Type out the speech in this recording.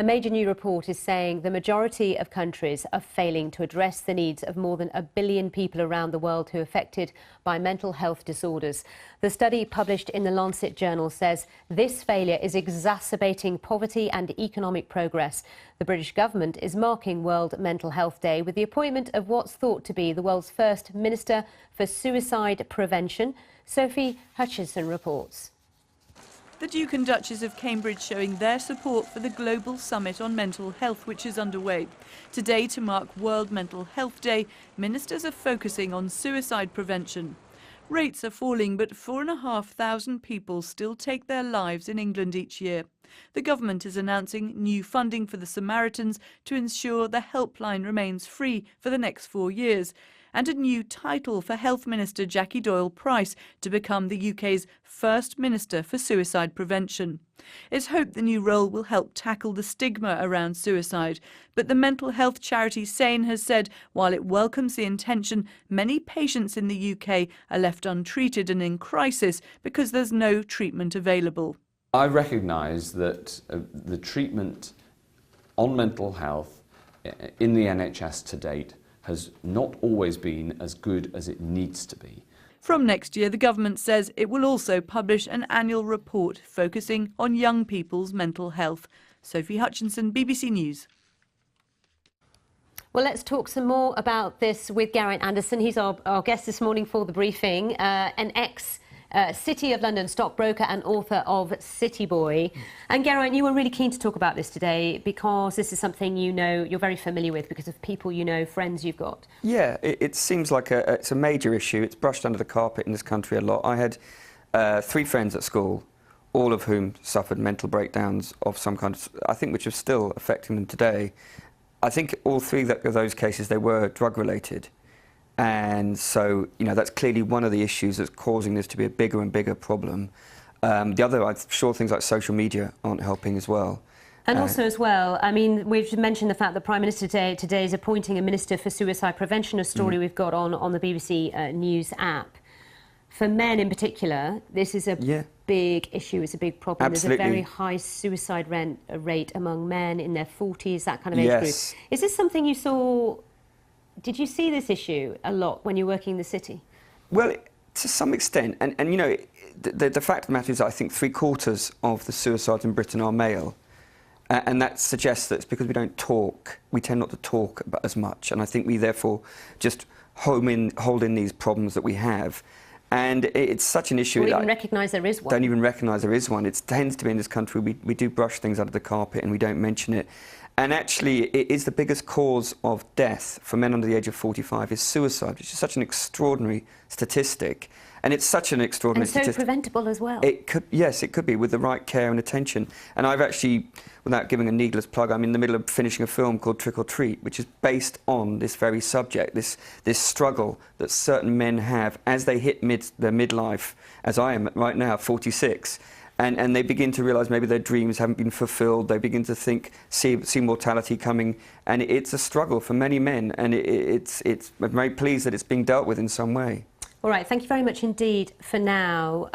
A major new report is saying the majority of countries are failing to address the needs of more than 1 billion people around the world who are affected by mental health disorders. The study published in the Lancet journal says this failure is exacerbating poverty and economic progress. The British government is marking World Mental Health Day with the appointment of what's thought to be the world's first Minister for Suicide Prevention. Sophie Hutchinson reports. The Duke and Duchess of Cambridge showing their support for the Global Summit on Mental Health, which is underway. Today, to mark World Mental Health Day, ministers are focusing on suicide prevention. Rates are falling, but 4,500 people still take their lives in England each year. The government is announcing new funding for the Samaritans to ensure the helpline remains free for the next 4 years, and a new title for Health Minister Jackie Doyle-Price to become the UK's first Minister for Suicide Prevention. It's hoped the new role will help tackle the stigma around suicide, but the mental health charity SANE has said while it welcomes the intention, many patients in the UK are left untreated and in crisis because there's no treatment available. I recognise that the treatment on mental health in the NHS to date has not always been as good as it needs to be. From next year, the government says it will also publish an annual report focusing on young people's mental health. Sophie Hutchinson, BBC News. Well, let's talk some more about this with Geraint Anderson. He's our guest this morning for the briefing, an City of London stockbroker and author of City Boy. And Geraint, you were really keen to talk about this today because this is something you know, you're very familiar with because of people you know, friends you've got. Yeah, it seems like it's a major issue. It's brushed under the carpet in this country a lot. I had 3 friends at school, all of whom suffered mental breakdowns of some kind, I think, which are still affecting them today. I think all 3 of those cases, they were drug-related. And so, you know, that's clearly one of the issues that's causing this to be a bigger and bigger problem. The other, I'm sure things like social media aren't helping as well. And also as well, I mean, we've mentioned the fact that Prime Minister today is appointing a Minister for Suicide Prevention, a story we've got on the BBC News app. For men in particular, this is a big issue, it's a big problem. Absolutely. There's a very high suicide rate among men in their 40s, that kind of age group. Is this something you saw? Did you see this issue a lot when you were working in the city? Well, to some extent, and you know, the fact of the matter is I think 3/4 of the suicides in Britain are male, and that suggests that it's because we don't talk, we tend not to talk about as much, and I think we therefore just hold in these problems that we have. And it's such an issue. Or even recognise there is one. Don't even recognise there is one. It tends to be in this country, we do brush things under the carpet and we don't mention it. And actually, it is the biggest cause of death for men under the age of 45 is suicide, which is such an extraordinary statistic. And it's such an extraordinary statistic. And so preventable as well. It could, yes, it could be, with the right care and attention. And I've actually, without giving a needless plug, I'm in the middle of finishing a film called Trick or Treat, which is based on this very subject, this struggle that certain men have as they hit their midlife, as I am right now, 46. And they begin to realise maybe their dreams haven't been fulfilled. They begin to see mortality coming, and it's a struggle for many men. And I'm very pleased that it's being dealt with in some way. All right, thank you very much indeed for now.